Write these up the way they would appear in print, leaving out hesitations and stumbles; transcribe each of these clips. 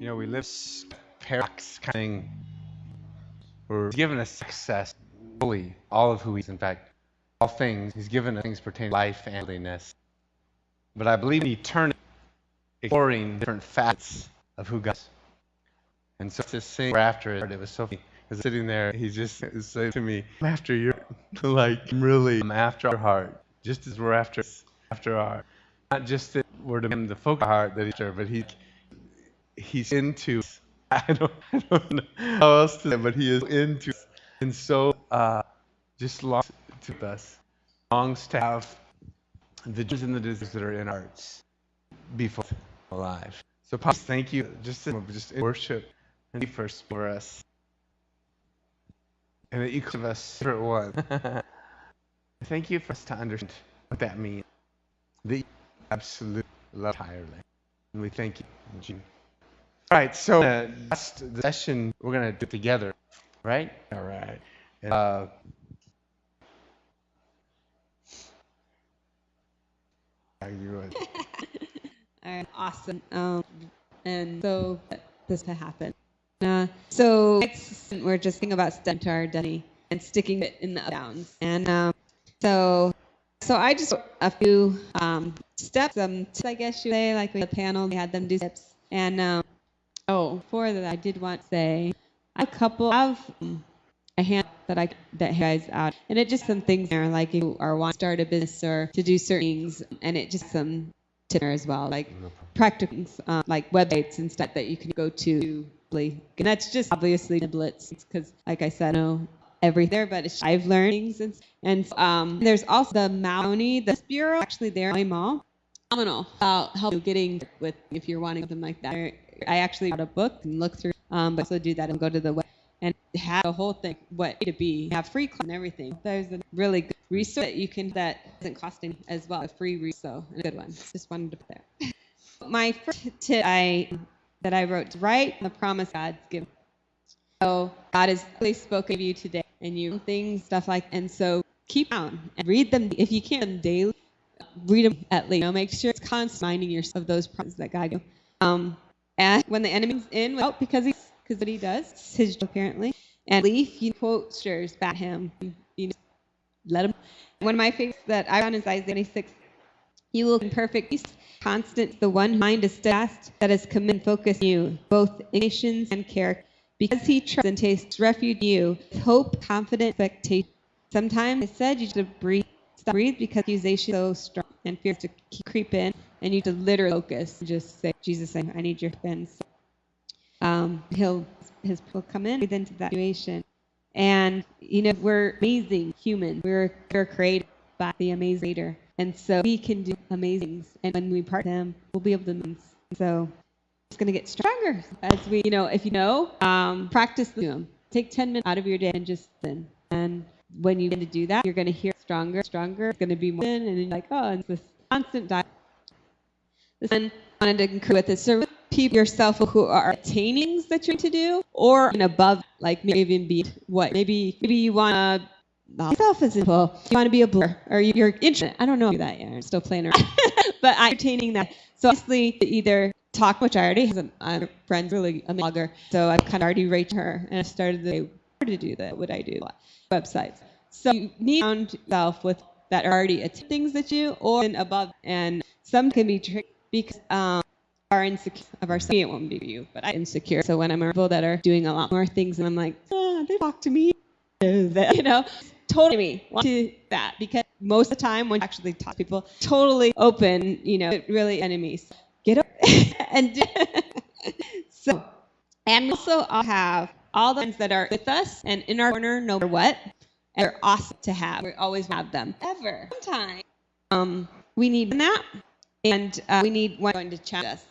We live paradox kind of thing. We're given us access fully, all of who He is. In fact, all things. He's given us things pertaining to life and godliness. But I believe in eternity, exploring different facets of who God is. And so this thing after it was so funny. Because sitting there, he just said to me, I'm after your, I'm after our heart. Just as we're after our, not just that we're to him the focus of our heart that he's after, but he's into us. I don't know how else to say it, but he is into us. And so just longs to us. Longs to have the dreams and the desires that are in our hearts before alive. So Papa, thank you just in worship and first for us. And that each of us favorite one. Thank you for us to understand what that means. That you absolutely love entirely. And we thank you. All right, so last session we're going to do it together, right? All right. All right, awesome. And so this to happen. So next, we're just thinking about sticking to our destiny and sticking it in the downs. And so I just wrote a few steps, tips, I guess you say, like with the panel, we had them do steps. And before that, I did want to say I have a couple of a hand that guys out, and it just some things there, like you are wanting to start a business or to do certain things, and it just some tips there as well, like practical things, like websites and stuff that you can go to. And that's just obviously niblets, because like I said, I know everything there, but I've learned things. And there's also the Maui, the bureau, actually there in Maui, phenomenal about helping getting with if you're wanting something like that. I actually got a book and look through, but also do that and go to the web and have the whole thing, what A to B, have free class and everything. There's a really good resource that you can, that doesn't cost any as well, a free resource, and a good one. Just wanted to put there. My first tip that I wrote, write the promise God's given. So God has really spoken to you today, and you things, stuff like, and so keep down and read them. If you can't them daily, read them at least. Make sure it's constant reminding yourself of those promises that God gave. And when the enemy's in, because what he does, it's his job apparently, and leaf, you quote scriptures back him, let him. One of my favorites that I found is Isaiah 26. You will be in perfect peace, constant, the one mind is steadfast, that is commit and focus on you, both in nations and character, because he trusts and tastes refuge in you, with hope, confident expectation. Sometimes I said you should breathe, stop breathe, because accusation is so strong and fear to creep in, and you to literally focus and just say, Jesus, I need your defense. He'll come in, breathe into that situation. And, we're amazing humans. We're created by the amazing creator. And so we can do amazing things. And when we part them, we'll be able to do things. So it's going to get stronger as we, if practice them. Take 10 minutes out of your day and just listen. And when you begin to do that, you're going to hear stronger. It's going to be more, and then you're like, it's this constant dialogue. This one I wanted to encourage with is so people yourself who are attaining things that you're to do, or above, like maybe even be what maybe you want to yourself as simple. You want to be a blogger, or you're interested. I don't know that yet. I'm still playing around, but I'm attaining that. So obviously, either talk, which I already have a friend, really a blogger, so I've kind of already rated her, and I started to do that. What I do, websites. So you need to surround yourself with that are already things that you or above, and some can be tricky because are insecure of ourselves. It won't be you, but I'm insecure. So when I'm around people that are doing a lot more things, and I'm like, they talk to me, totally me want to do that, because most of the time when you actually talk to people, totally open, really enemies. Get up and do. So, and we also all have all the friends that are with us and in our corner, no matter what, and they're awesome to have. We always have them. Ever. Sometimes we need that. And we need one going to challenge us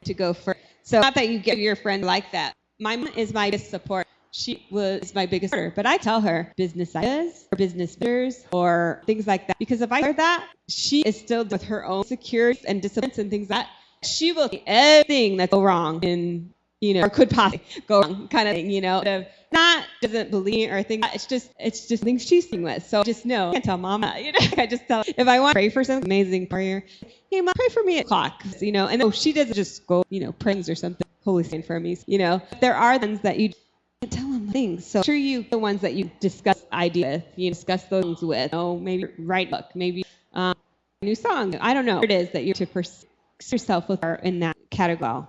to go first. So not that you get your friend like that. My mom is my biggest support. She was my biggest supporter. But I tell her business ideas or business leaders or things like that. Because if I heard that, she is still with her own securities and disciplines and things like that. She will see everything that's go wrong in, or could possibly go wrong kind of thing, doesn't believe or think. It's just things she's seeing with. So just know, I can't tell mama, I just tell, if I want to pray for something amazing for you, hey, mom, pray for me at o'clock, and she doesn't just go, praying or something. Holy Spirit for me. There are ones that you can't tell them things. So sure the ones that you discuss ideas with, discuss those things with. Maybe write a book, maybe a new song. I don't know what it is that you're to pursue yourself with are in that category.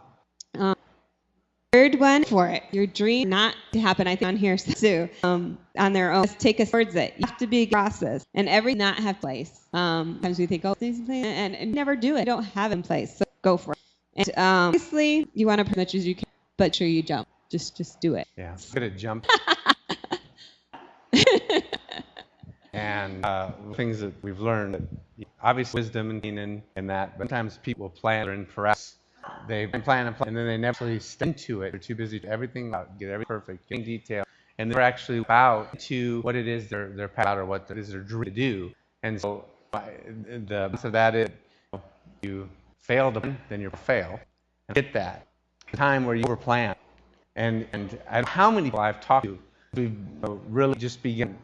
Third one for it, your dream not to happen. I think on here too, on their own. Just take us towards it. You have to be a process, and every not have place. Sometimes we think, things in place, and never do it. You don't have in place, so go for it. And obviously, you want to as much as you can, but sure you jump. Just do it. Yeah, good at jump. And things that we've learned, obviously wisdom and that, but sometimes people plan and perhaps they plan and then they never really step into it. They're too busy to everything out, get everything perfect, getting detail, and they're actually about to what it is they're proud or what it is their dream to do. And so the sense of that is you fail to, then you fail. And get that time where you overplan. And how many people I've talked to who really just begin,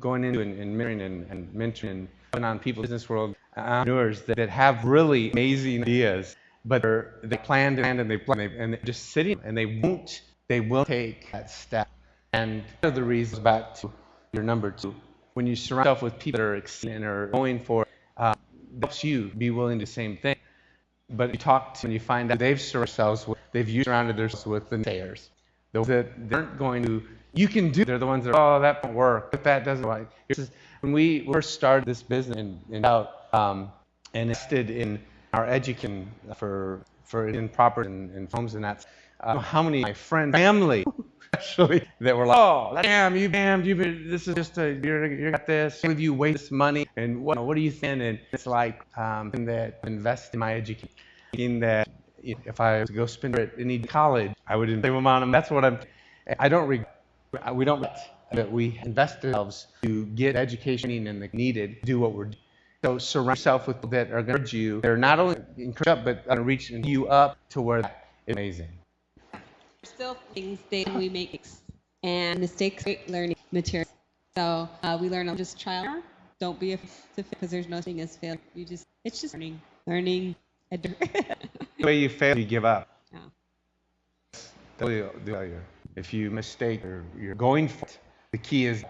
going into and mirroring and mentoring and putting on people in the business world, entrepreneurs that have really amazing ideas, but they planned and they plan and they're just sitting and they will take that step. And one of the reasons, back to your number 2, when you surround yourself with people that are excited and are going for helps you be willing to do the same thing. But you talk to and you find out they've surrounded themselves with the naysayers. Those that aren't going to, you can do, they're the ones that are, that won't work, but that doesn't work. When we first started this business and invested in our education for in property and homes and that, how many of my friends, family, actually, that were like, this is just you got this, some of you waste money, and what do you think? And it's like, that invest in my education, in that if I was to go spend it in college, I would save them on them. That's what I don't regret. We don't regret that we invested ourselves to get education and the needed to do what we're doing. So surround yourself with people that are going to encourage you. They're not only encourage up, but going to reach you up to where that is amazing. Still things that we make, and mistakes great learning material. So we learn just trial and error. Don't be afraid to fail, because there's no thing as failure. It's just learning. The way you fail, you give up. Yeah. The failure. If you mistake or you're going for it, the key is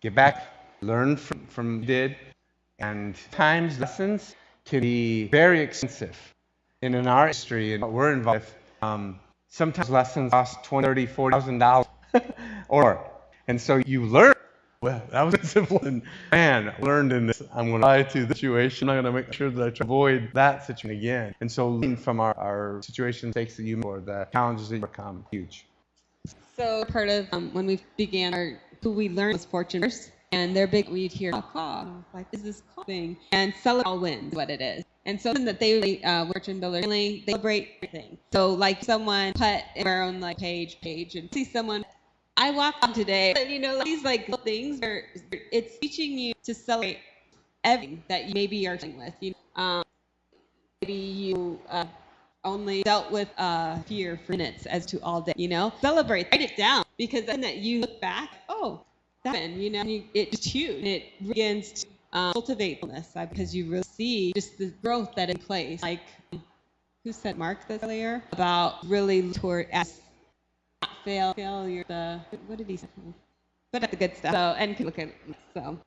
get back, learn from what you did, and times lessons can be very expensive. And in our industry and what we're involved with, sometimes lessons cost $20,000, $30,000, $40,000 or, and so you learn. Well, that was simple. And man, I learned in this. I'm going to apply to the situation. I'm going to make sure that I try to avoid that situation again. And so learning from our situation, mistakes that you make, or the challenges that you overcome, huge. So part of when we began who we learned was fortuners, and they're big. We'd hear like is this thing, and celebrate all wins, what it is. And so that they fortune builders, they celebrate everything. So like someone put in our own page and see someone. I walked on today, these little things where it's teaching you to celebrate everything that you maybe are dealing with. Maybe you only dealt with fear for minutes as to all day. Celebrate, write it down, because then that you look back, that happened. It's huge, and it begins to cultivate this because you really see just the growth that in place. Like who said Mark this earlier about really toward as. Failure, what did he say? But that's the good stuff. So, and look at it. So,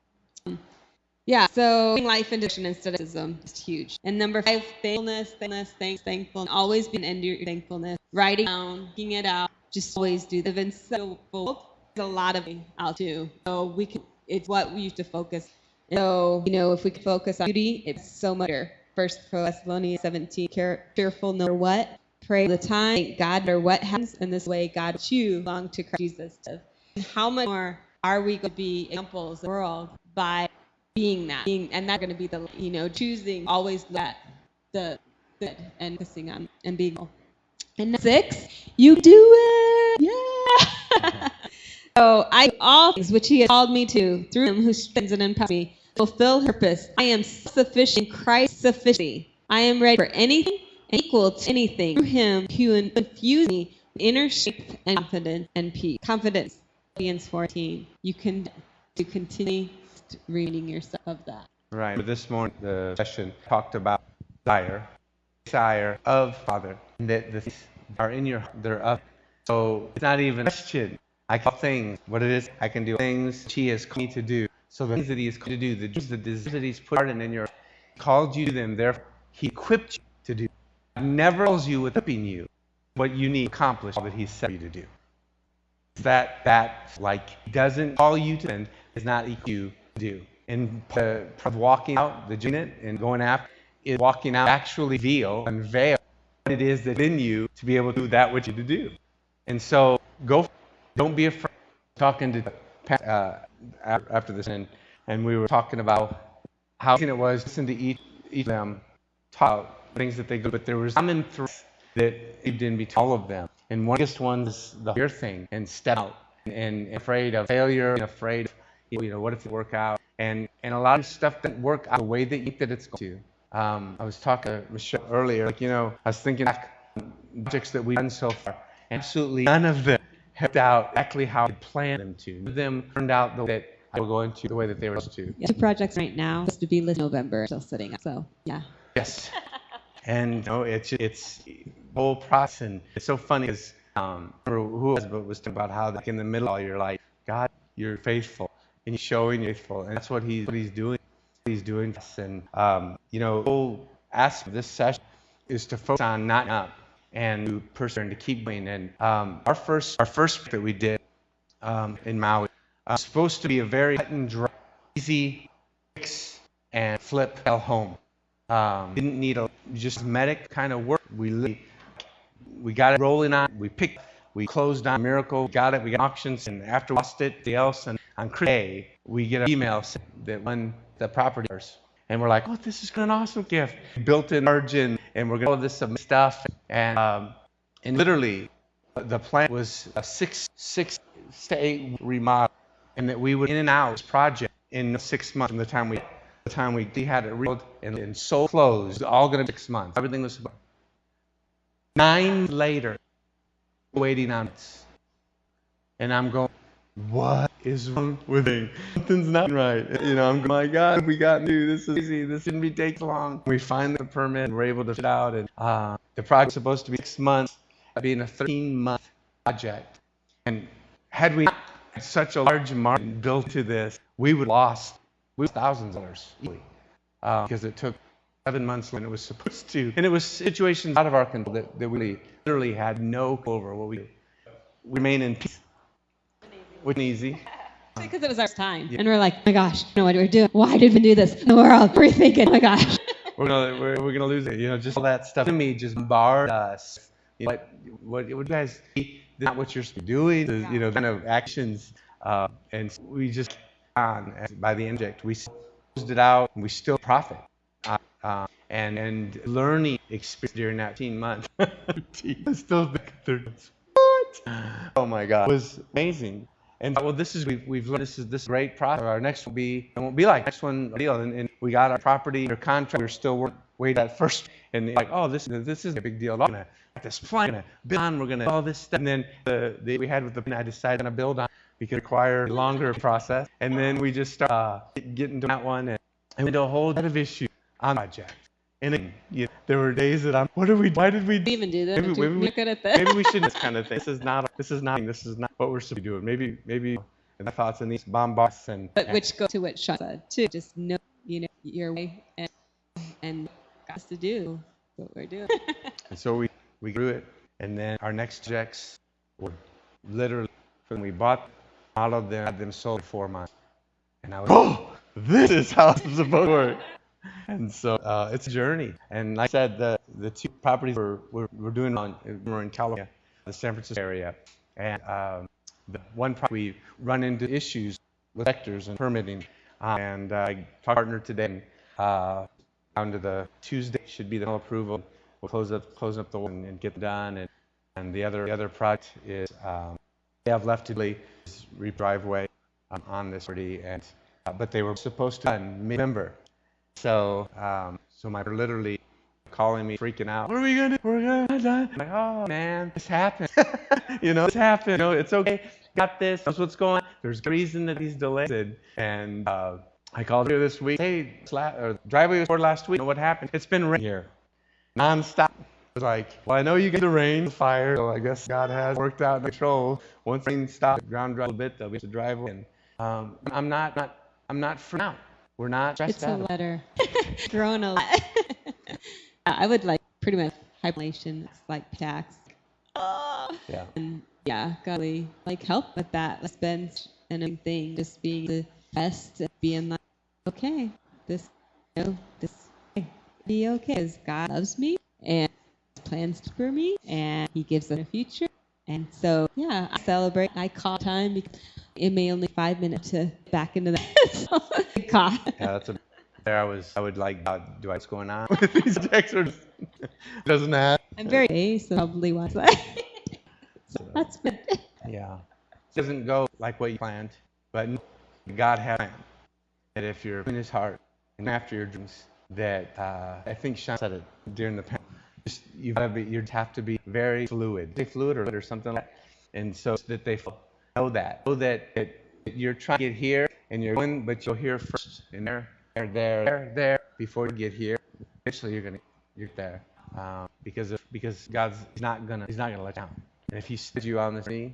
so life into instead of criticism is huge. And number 5, thankfulness, thankful, and always be an end to your thankfulness. Writing down, speaking it out, just always do. They've been so full. There's a lot of out too. So it's what we used to focus. So, if we could focus on beauty, it's so much better. 1 Thessalonians 17, fearful no matter what. Pray all the time, thank God no matter what happens, and this way God will you belong to Christ Jesus. And how much more are we going to be examples of the world by being that? And that's going to be the, choosing always that the good and focusing on and being. And 6, you do it. Yeah. So I do all things which He has called me to through Him who strengthens and empowers me. Fulfill purpose. I am sufficient in Christ's sufficiency. I am ready for anything. Equal to anything through Him who infuse me with inner strength and confidence and peace. Confidence, Philippians 14. You can continue reading yourself of that. Right. But this morning, the session talked about desire of Father, that are in your, they're up. So it's not even a question. I call things what it is. I can do things He has called me to do. So the things that He has called you to do, the dreams, the desires that He's put in your, called you to them. Therefore, He equipped you to do. God never tells you with equipping you what you need to accomplish all that He's set you to do. That like He doesn't call you to end is not equal you to do. And part of walking out, the doing it and going after is walking out, actually unveil what it is that's in you to be able to do that which you need to do. And so go, don't be afraid. Talking to after this, and we were talking about how easy it was to listen to each of them talk about things that they do, but there was common threads that it didn't be all of them. And one of the biggest ones, the fear thing, and step out, and afraid of failure, and afraid of, what if it work out, and a lot of stuff that work out the way that you think that it's going to. I was talking to Michelle earlier, I was thinking back on projects that we've done so far, and absolutely none of them helped out exactly how I planned them to. None of them turned out the way that I was going to, the way that they were supposed to. Yeah, 2 projects right now, supposed to be listed in November, still sitting up. So, yeah. Yes. And it's the whole process, and it's so funny because who was talking about how like in the middle of all your life, God, you're faithful, and He's showing you faithful, and that's what He's doing. He's doing for us. And the whole aspect of this session is to focus on not giving up and to persevere and to keep going. And our first that we did in Maui was supposed to be a very cut and dry, easy fix and flip home. Didn't need just medic kind of work. We got it rolling on. We closed on Miracle. We got auctions, and after we lost it, the else, and on Christmas Day, we get an email that won the property owners. And we're like, oh, this is an awesome gift. Built in margin, and we're going to all this stuff. And literally, the plan was a 6 to 8 remodel, and that we would in and out this project in 6 months from the time we had it rebuilt and sold, closed, all going to be 6 months. Everything was 9 months later, waiting on it. And I'm going, what is wrong with me? Something's not right. I'm going, my God, we got to do this. Is easy. This shouldn't be taking long. We find the permit, and we're able to fit out. And the project was supposed to be 6 months, being a 13-month project. And had we not had such a large margin built to this, we would have lost thousands of dollars easily, because it took 7 months when it was supposed to. And it was situations out of our control that we literally had no control over what we did. We remain in peace. Wasn't easy. Because it was our time. Yeah. And we're like, oh my gosh, what do we do? Why did we do this? And we're all rethinking, oh my gosh. we're gonna lose it. Just all that stuff. Enemy just bombarded us. What you guys, not what you're doing. Kind of actions. And we just by the inject, we closed it out, and we still profit. And learning experience during that 18 months. I still think what? Oh my God, it was amazing. And we've learned this is great process. Our next one won't be like next one deal. And we got our property under contract. We're still waiting at first, and like, oh, this is a big deal. We're gonna get this plan, we're gonna build on, we're gonna all this stuff. And then we had with the plan, I decided to build on because it required a longer process. And then we just start getting to that one, and we had a whole set of issues on the project. And there were days that why did we even do this? Maybe we good at this? Maybe we shouldn't. This kind of thing. This is not what we're supposed to be doing. Maybe and the thoughts and these bombards but which go to what Sean said too. Just know your way and got us to do what we're doing. And so we grew it, and then our next projects were literally when we bought all of them, had them sold in 4 months, and I was this is how it's supposed to work. And so it's a journey. And like I said, the 2 properties we're doing we're in California, the San Francisco area. And the one property we run into issues with sectors and permitting. And I talked to a partner today, and down to the Tuesday should be the final approval. We'll close up the one and get it done. And the other project is they have left to driveway on this property, and but they were supposed to in mid-November. So my literally calling me, freaking out. What are we gonna do? We're gonna die. I'm like, oh man, this happened. This happened. It's okay. Got this. That's what's going on. There's a reason that he's delayed. And I called her this week. Hey, driveway was poured last week. What happened? It's been raining here, nonstop. was like, well, I know you get the rain, the fire, so I guess God has worked out in control. Once the rain stops, the ground dries a little bit, they'll be able to drive away. And I'm not freaking out. We're not stressed It's a out. letter. Grown a lot. I would like pretty much hyperventilation. It's like tax. Oh. Yeah. And yeah, golly, like help with that. It's been an thing, just being the best, and being like, okay, this, this be okay, because God loves me and has plans for me, and He gives us a future. And so, yeah, I celebrate. I call time because it may only 5 minutes to back into that. So, God. Yeah, that's a. There I would like, do what's going on with these texts? Or doesn't have. I'm very gay, so probably why. So that's good. Yeah. It doesn't go like what you planned, but God has planned. That if you're in His heart and after your dreams, that I think Sean said it during the panel. Just you have to be very fluid. Say fluid or something like that, and so that they know that you're trying to get here and you're going, but you'll hear first, and there before you get here. Eventually, you're there, because God's not gonna let you down. And if He set you on this journey,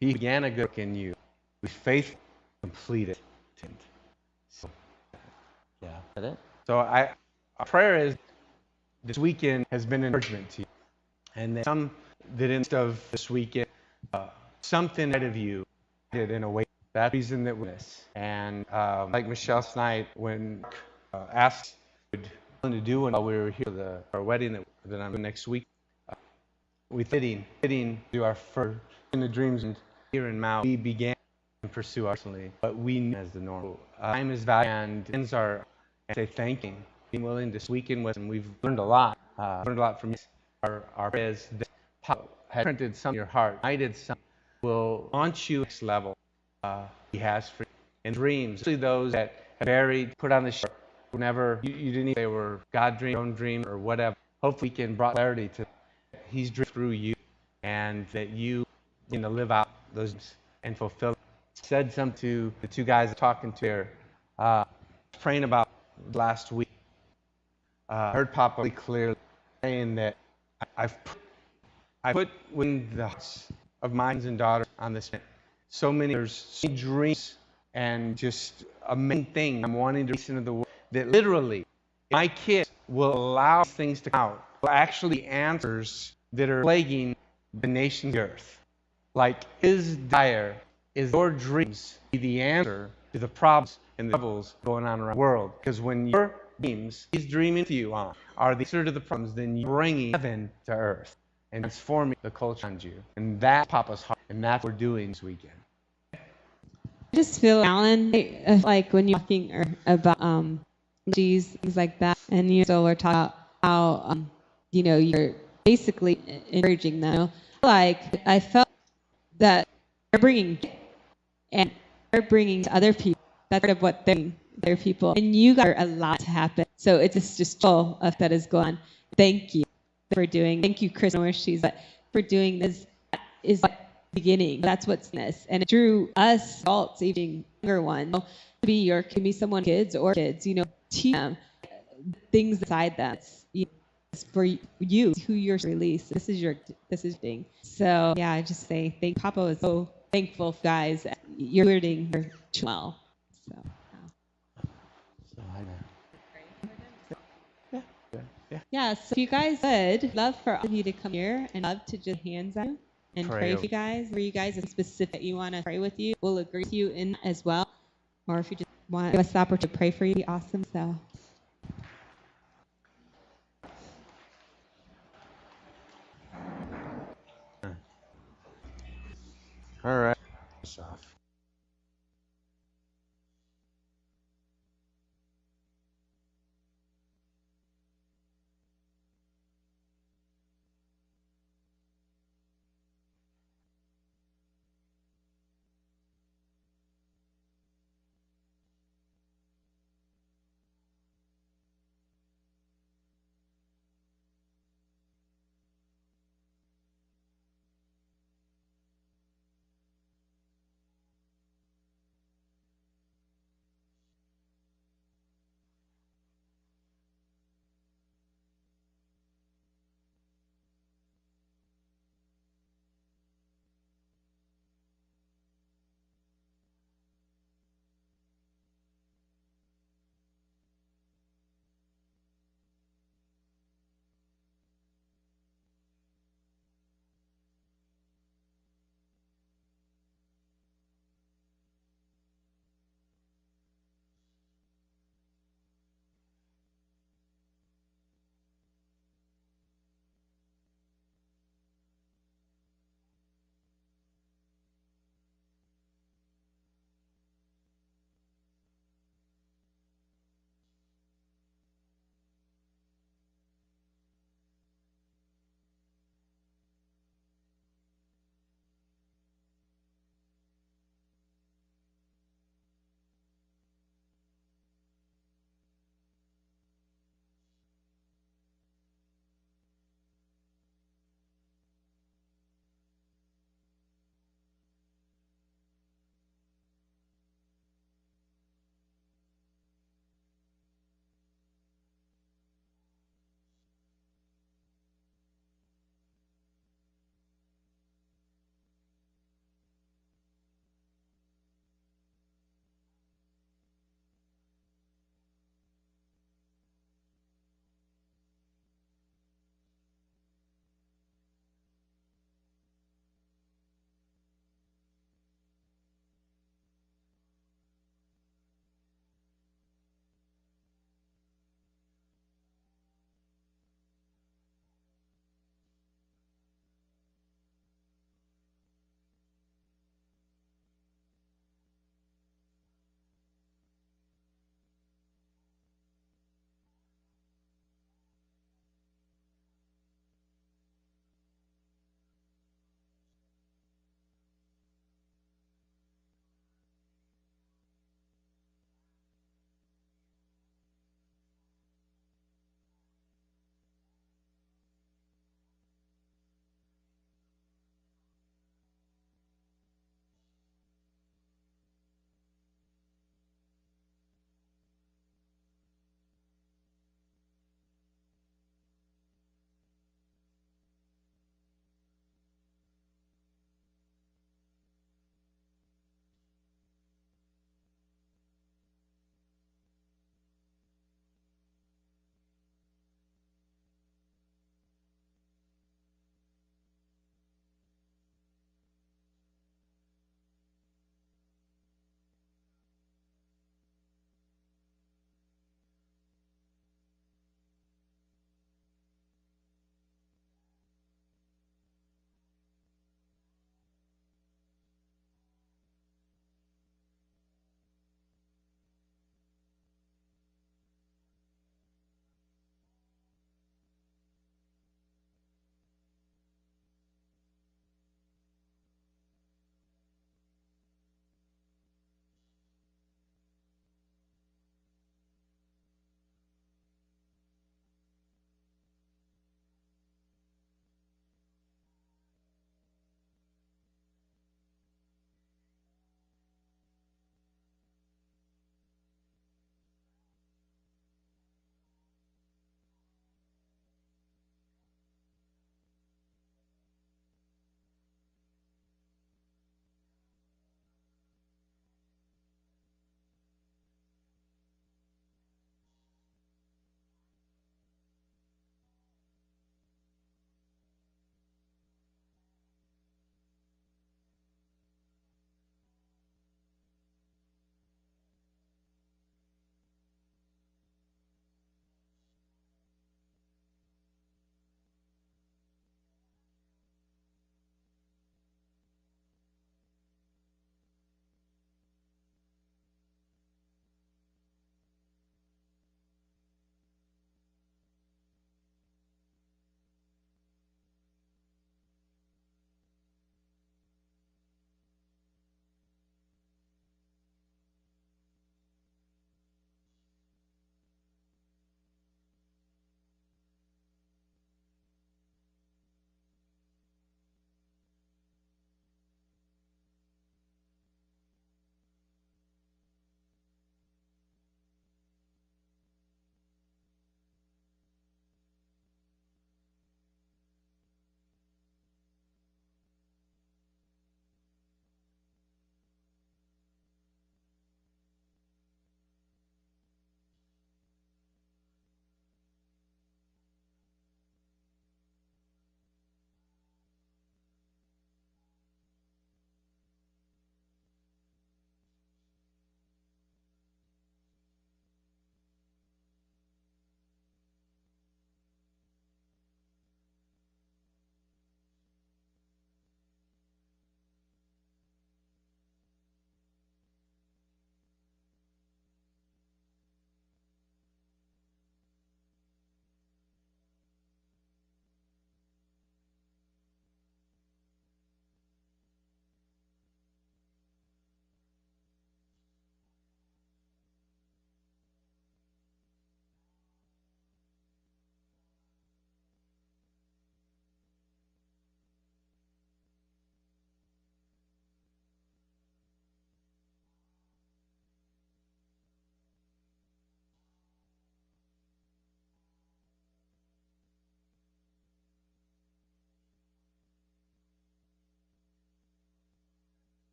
He began a good work in you. We faithfully completed it. So, yeah, is that it? So our prayer is this weekend has been an encouragement to you, and that instead of this weekend, something out of you did in a way. That reason that we miss. And like Michelle tonight, when asked what we were to do while we were here for our wedding that I'm doing next week, we fitting do our first in the dreams, and here in Maui we began to pursue personally, but we knew as the normal. Time is valuable, and ends are, and say thank you, being willing this weekend was, and we've learned a lot. From our prayers that Pop had printed some in your heart. I did some will launch you next level. He has for you. And dreams, especially those that have buried, put on the shelf, whenever you didn't even, they were God dream, own dream, or whatever. Hopefully, we can bring clarity to He's dreamed through you, and that you live out those and fulfill. Said something to the two guys talking to here, praying about last week. Heard Papa really clearly saying that I put within the hearts of my sons and daughters on this planet there's so many dreams and just a main thing I'm wanting to release into the world that literally my kids will allow things to come out. Will actually be answers that are plaguing the nation of the earth. Like His desire is your dreams be the answer to the problems and the troubles going on around the world. Because when your dreams He's dreaming to you on are the answer to the problems, then you're bringing heaven to earth and transforming the culture around you. And that's Papa's heart, and that's what we're doing this weekend. I just feel, Alan, like when you're talking about things like that, and so we're talking about how you're basically encouraging them. Like I felt that they're bringing and they're bringing to other people. That's part of what they're bringing to other people, and you got a lot to happen. So it's just all of that is going on. Thank you for doing. Thank you, Chris, where she's for doing this. Is beginning. That's what's this, and it drew us adults, even younger ones, to be someone, kids, teach them things inside that. It's for you, who you're released. This is thing. So yeah, I just say thank. Papa is so thankful, guys. You're learning her well. So. Yeah, so if you guys would love for all of you to come here and love to just hands on and pray for you guys. For you guys, it's specific that you want to pray with you, we'll agree with you in as well. Or if you just want to give us the opportunity to pray for you, be awesome. So. All right.